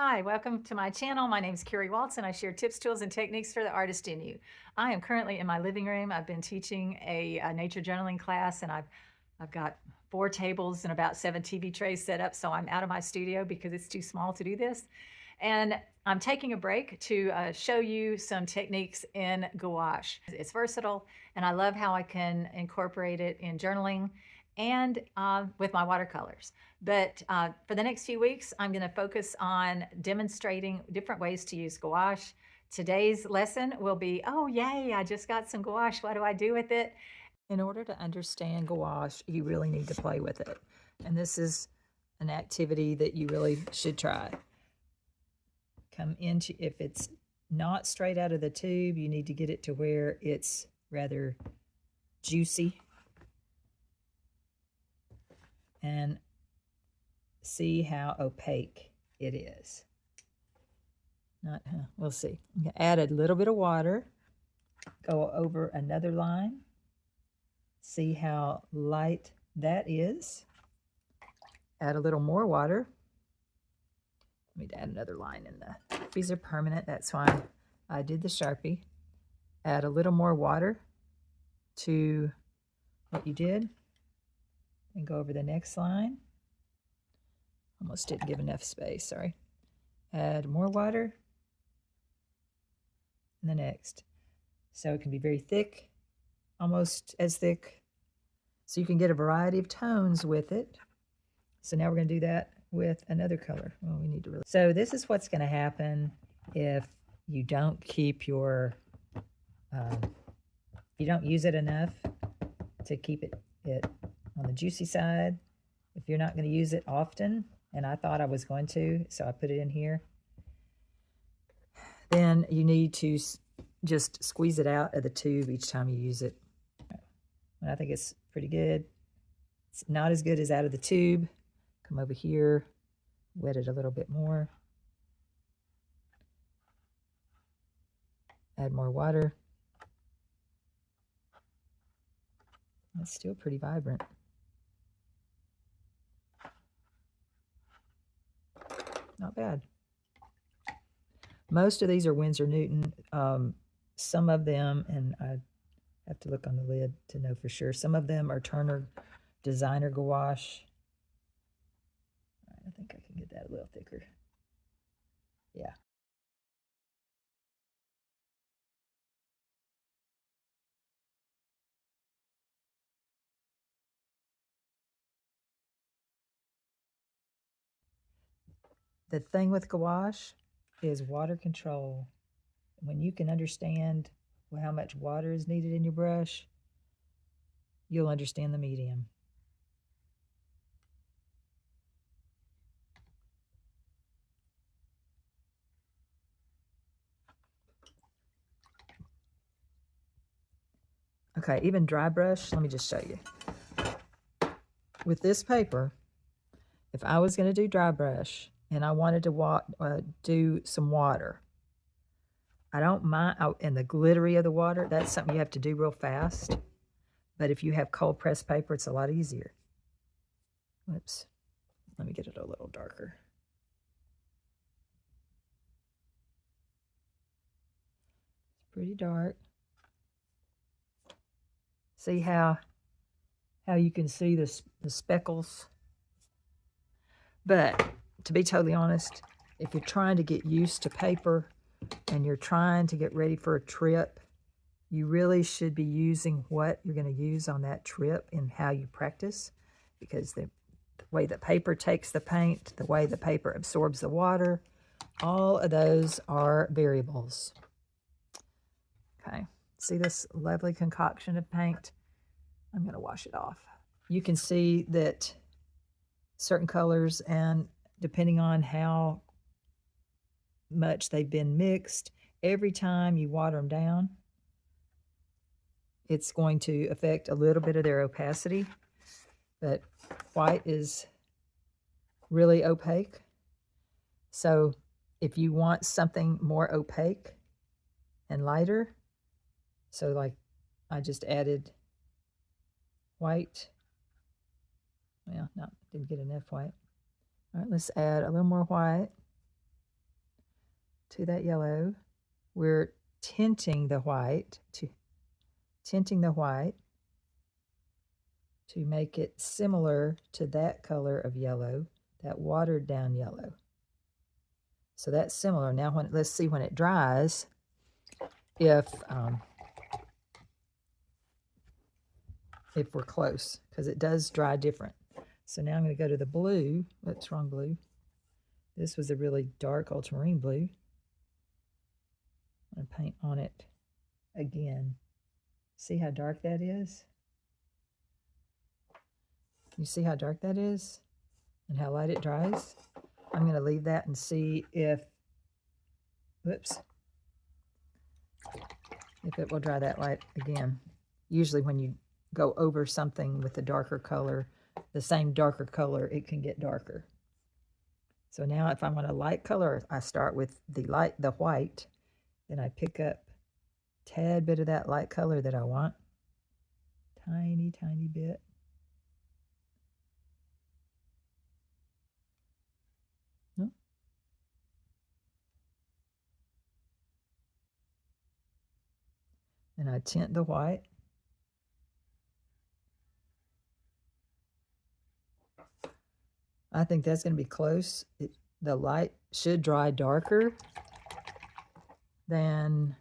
Hi, welcome to my channel. My name is Carrie Waltz, and I share tips, tools, and techniques for the artist in you. I am currently in my living room. I've been teaching a nature journaling class, and I've got 4 tables and about 7 TV trays set up. So I'm out of my studio because it's too small to do this. And I'm taking a break to show you some techniques in gouache. It's versatile, and I love how I can incorporate it in journaling and with my watercolors. But for the next few weeks, I'm going to focus on demonstrating different ways to use gouache. Today's lesson will be, oh, yay, I just got some gouache. What do I do with it? In order to understand gouache, you really need to play with it. And this is an activity that you really should try. Come into, if it's not straight out of the tube, you need to get it to where it's rather juicy. And see how opaque it is. We'll see. Add a little bit of water. Go over another line. See how light that is. Add a little more water. Let me add another line in the. These are permanent. That's why I did the Sharpie. Add a little more water to what you did. And go over the next line. Almost didn't give enough space, sorry. Add more water. And the next. So it can be very thick, almost as thick. So you can get a variety of tones with it. So now we're going to do that with another color. Well, we need to really. So this is what's going to happen if you don't keep your, you don't use it enough to keep it on the juicy side. If you're not going to use it often, and I thought I was going to, so I put it in here, then you need to just squeeze it out of the tube each time you use it. And I think it's pretty good. It's not as good as out of the tube. Come over here, wet it a little bit more. Add more water. It's still pretty vibrant. Not bad. Most of these are Winsor Newton. Some of them, and I have to look on the lid to know for sure, some of them are Turner Designer Gouache. All right, I think I can get that a little thicker. Yeah. The thing with gouache is water control. When you can understand how much water is needed in your brush, you'll understand the medium. Okay, even dry brush, let me just show you. With this paper, if I was going to do dry brush and I wanted to do some water, I don't mind, and the glittery of the water, that's something you have to do real fast. But if you have cold pressed paper, it's a lot easier. Whoops. Let me get it a little darker. It's pretty dark. See how you can see the speckles? But to be totally honest, if you're trying to get used to paper and you're trying to get ready for a trip, you really should be using what you're going to use on that trip and how you practice, because the way the paper takes the paint, the way the paper absorbs the water, all of those are variables. Okay, see this lovely concoction of paint? I'm going to wash it off. You can see that certain colors, and depending on how much they've been mixed, every time you water them down, it's going to affect a little bit of their opacity. But white is really opaque. So if you want something more opaque and lighter, so like I just added white. Well, no, didn't get enough white. All right, let's add a little more white. to that yellow. We're tinting the white to make it similar to that color of yellow, that watered down yellow. So that's similar. Now let's see when it dries if we're close, because it does dry different. So now I'm going to go to the blue. Whoops, wrong blue. This was a really dark ultramarine blue. I'm going to paint on it again. See how dark that is? You see how dark that is and how light it dries? I'm going to leave that and see if, whoops, if it will dry that light again. Usually when you go over something with a darker color, the same darker color, it can get darker. So now if I want a light color, I start with the white, then I pick up a tad bit of that light color that I want. Tiny, tiny bit. No. And I tint the white. I think that's going to be close. The light should dry darker than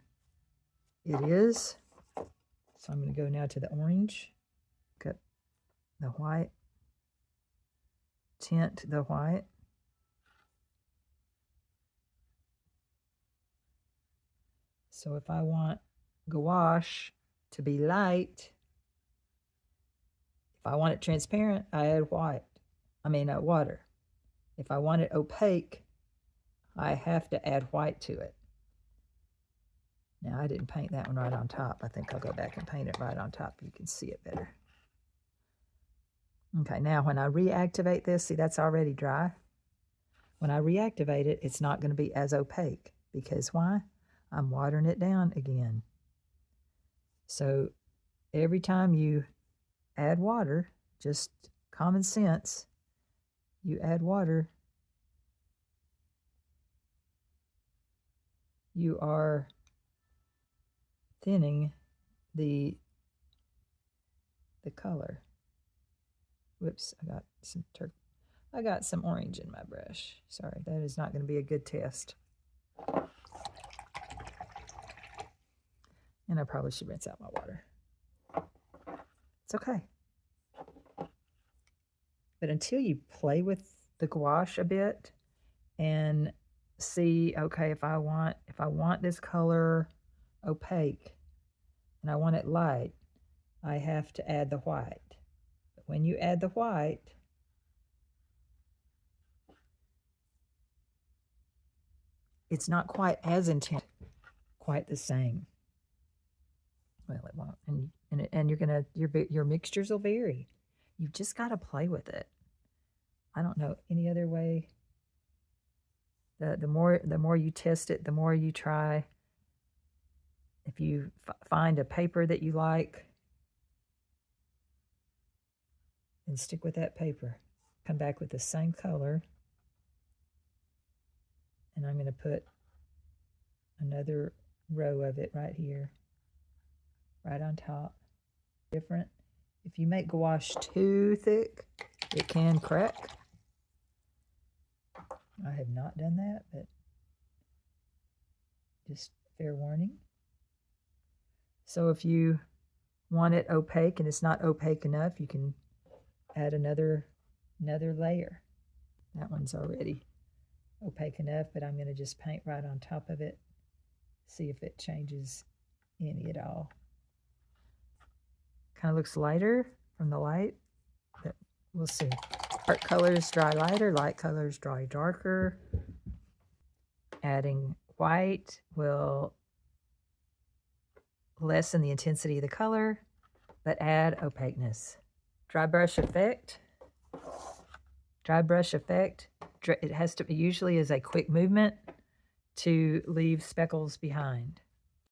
it is. So I'm going to go now to the orange. Cut the white. Tint the white. So if I want gouache to be light, if I want it transparent, I add water. If I want it opaque, I have to add white to it. Now, I didn't paint that one right on top. I think I'll go back and paint it right on top. You can see it better. Okay, now when I reactivate this, see, that's already dry. When I reactivate it, it's not going to be as opaque. Because why? I'm watering it down again. So every time you add water, just common sense, you add water, you are thinning the color. Whoops, I got some orange in my brush. Sorry, that is not going to be a good test. And I probably should rinse out my water. It's okay. But until you play with the gouache a bit and see, okay, if I want this color opaque and I want it light, I have to add the white. But when you add the white, it's not quite as intense, quite the same. Well, it won't, and your mixtures will vary. You've just got to play with it. I don't know any other way. The more you test it, the more you try. If you find a paper that you like, then stick with that paper. Come back with the same color, and I'm going to put another row of it right here, right on top. Different. If you make gouache too thick, it can crack. I have not done that, but just fair warning. So if you want it opaque and it's not opaque enough, you can add another layer. That one's already opaque enough, but I'm going to just paint right on top of it, see if it changes any at all. Kind of looks lighter from the light, but we'll see. Dark colors dry lighter, light colors dry darker. Adding white will lessen the intensity of the color, but add opaqueness. Dry brush effect. Dry brush effect. It usually is a quick movement to leave speckles behind.